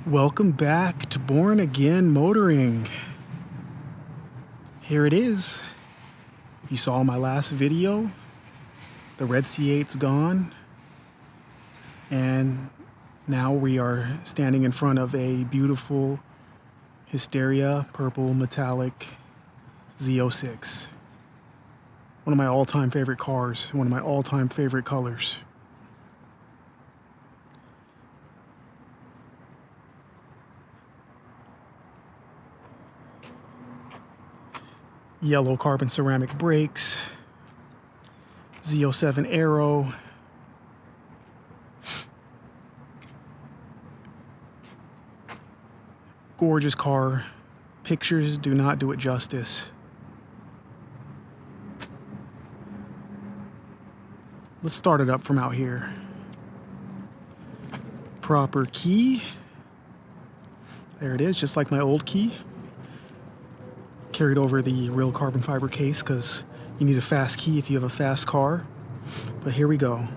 Welcome back to Born Again Motoring. Here it is. If you saw my last video, the red C8's gone, and now we are standing in front of a beautiful Hysteria Purple Metallic Z06. One of my all-time favorite cars, one of my all-time favorite colors. Yellow carbon ceramic brakes, Z07 aero, gorgeous car. Pictures do not do it justice. Let's start it up from out here. Proper key. There it is, just like my old key. Carried over the real carbon fiber case because you need a fast key if you have a fast car. But here we go.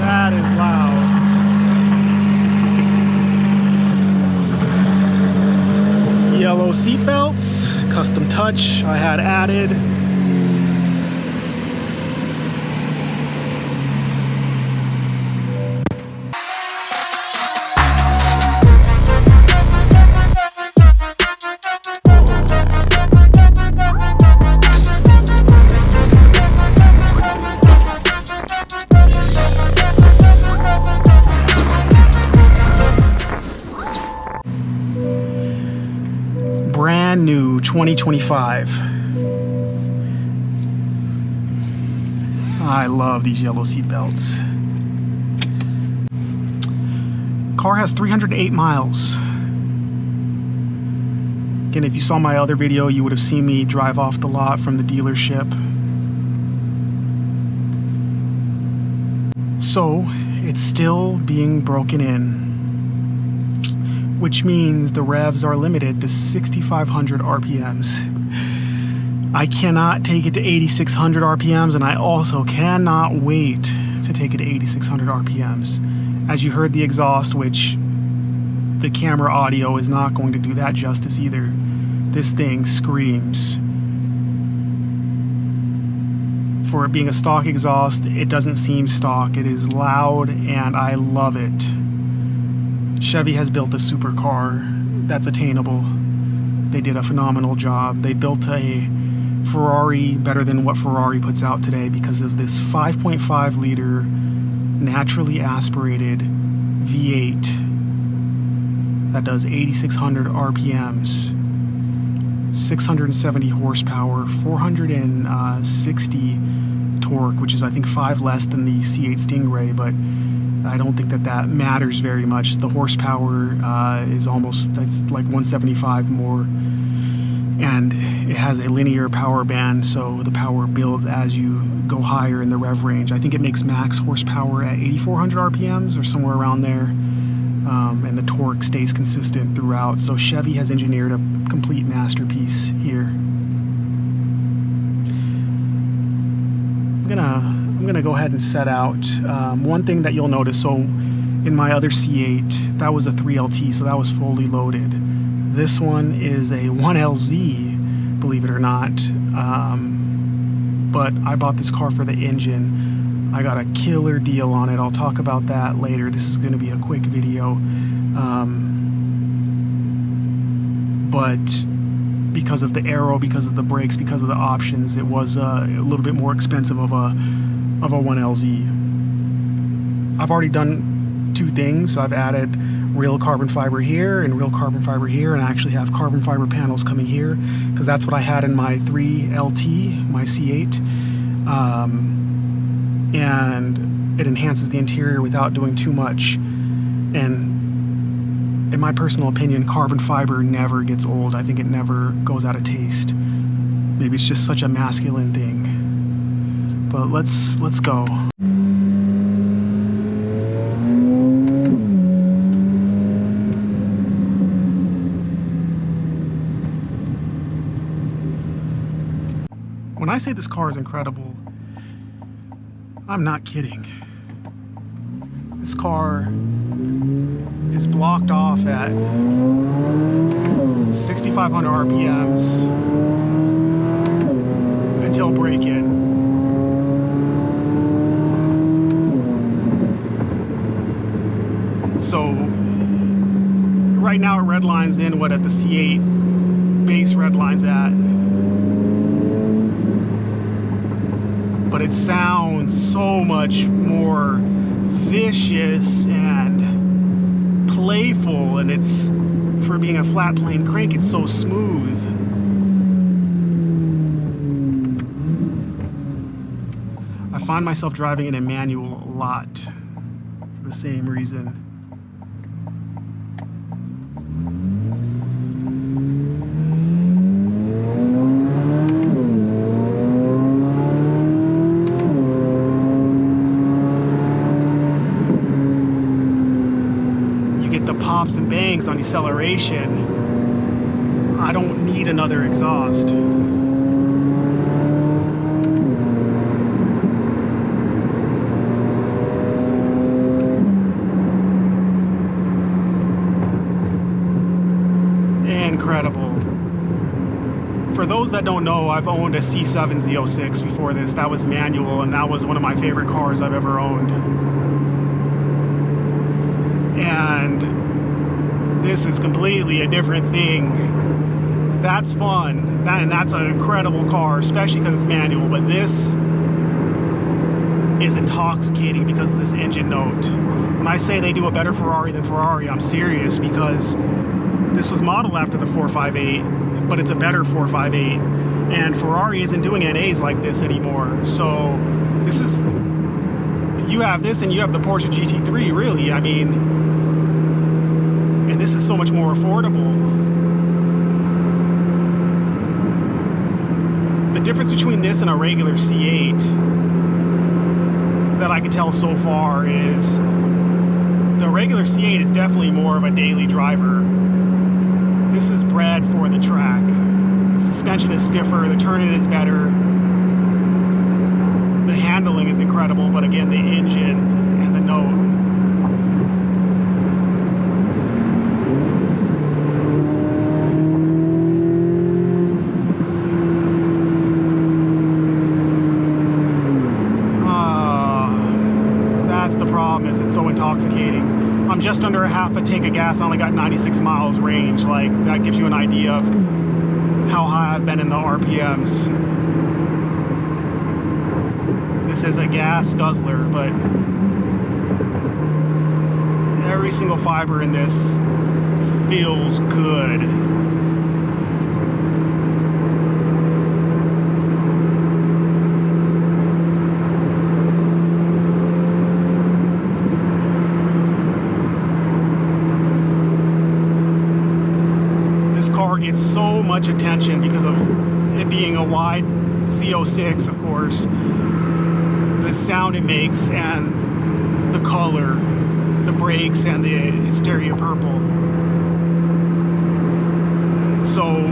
That is loud. Yellow seat belts, custom touch I had added. Brand new 2025. I love these yellow seat belts. Car has 308 miles. Again, if you saw my other video, you would have seen me drive off the lot from the dealership. So it's still being broken in, which means the revs are limited to 6,500 RPMs. I cannot take it to 8,600 RPMs, and I also cannot wait to take it to 8,600 RPMs. As you heard the exhaust, which the camera audio is not going to do that justice either. This thing screams. For it being a stock exhaust, it doesn't seem stock. It is loud, and I love it. Chevy has built a supercar that's attainable. They did a phenomenal job. They built a Ferrari better than what Ferrari puts out today because of this 5.5 liter naturally aspirated V8 that does 8,600 RPMs, 670 horsepower, 460 torque, which is I think 5 less than the C8 Stingray, but I don't think that matters very much. The horsepower is almost, that's like 175 more, and it has a linear power band, so the power builds as you go higher in the rev range. I think it makes max horsepower at 8,400 RPMs or somewhere around there, and the torque stays consistent throughout. So Chevy has engineered a complete masterpiece here. I'm gonna go ahead and set out. One thing that you'll notice, so in my other C8, that was a 3LT, so that was fully loaded. This one is a 1LZ, believe it or not. But I bought this car for the engine. I got a killer deal on it. I'll talk about that later. This is gonna be a quick video. But because of the aero, because of the brakes, because of the options, it was a little bit more expensive of a 1LZ. I've already done two things. I've added real carbon fiber here and real carbon fiber here, and I actually have carbon fiber panels coming here because that's what I had in my 3LT, my C8. And it enhances the interior without doing too much. And in my personal opinion, carbon fiber never gets old. I think it never goes out of taste. Maybe it's just such a masculine thing. But let's go. When I say this car is incredible, I'm not kidding. This car is blocked off at 6,500 RPMs until break-in. So right now it redlines in what at the C8 base redlines at. But it sounds so much more vicious and playful, and it's, for being a flat plane crank, it's so smooth. I find myself driving it in manual a lot for the same reason. Pops and bangs on deceleration. I don't need another exhaust. Incredible. For those that don't know, I've owned a C7 Z06 before this. That was manual, and that was one of my favorite cars I've ever owned. And this is completely a different thing. That's fun, and that's an incredible car, especially because it's manual, but this is intoxicating because of this engine note. When I say they do a better Ferrari than Ferrari, I'm serious, because this was modeled after the 458, but it's a better 458, and Ferrari isn't doing NAs like this anymore. So this is, you have this and you have the Porsche GT3, really. I mean, and this is so much more affordable. The difference between this and a regular C8 that I can tell so far is the regular C8 is definitely more of a daily driver. This is bred for the track. The suspension is stiffer, the turning is better, the handling is incredible, but again, the engine and the note. Is it's so intoxicating. I'm just under a half a tank of gas. I only got 96 miles range. Like, that gives you an idea of how high I've been in the RPMs. This is a gas guzzler, but every single fiber in this feels good. Gets so much attention because of it being a wide Z06, of course, the sound it makes and the color, the brakes and the Hysteria Purple. So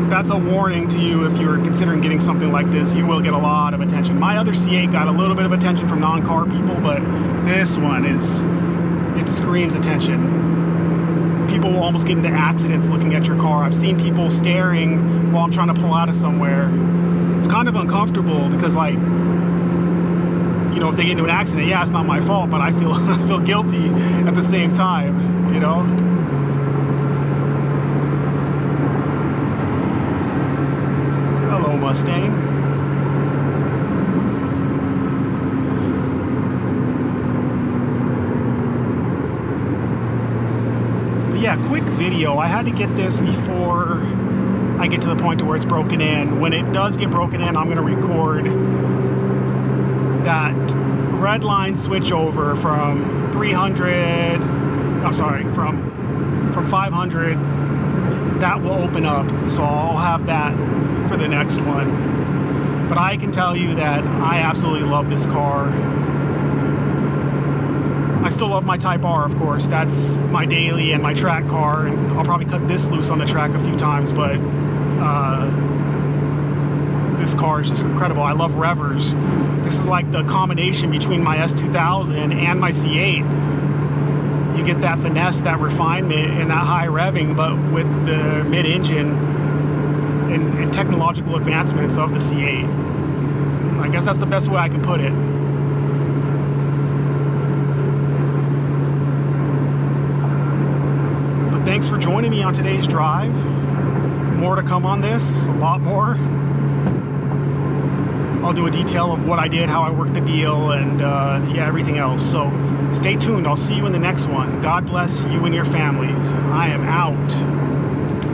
that's a warning to you if you're considering getting something like this. You will get a lot of attention. My other C8 got a little bit of attention from non-car people, but this one is, it screams attention. People will almost get into accidents looking at your car. I've seen people staring while I'm trying to pull out of somewhere. It's kind of uncomfortable because, like, you know, if they get into an accident, yeah, it's not my fault, but I feel I feel guilty at the same time, you know? Hello, Mustang. Yeah, quick video. I had to get this before I get to the point to where it's broken in. When it does get broken in, I'm going to record that red line switch over from 300, I'm sorry, from 500. That will open up, so I'll have that for the next one. But I can tell you that I absolutely love this car. I still love my Type R, of course. That's my daily and my track car, and I'll probably cut this loose on the track a few times, but this car is just incredible. I love revvers. This is like the combination between my S2000 and my C8. You get that finesse, that refinement, and that high revving, but with the mid-engine and technological advancements of the C8. I guess that's the best way I can put it. But thanks for joining me on today's drive. More to come on this, a lot more. I'll do a detail of what I did, how I worked the deal, and yeah, everything else. So stay tuned. I'll see you in the next one. God bless you and your families. I am out.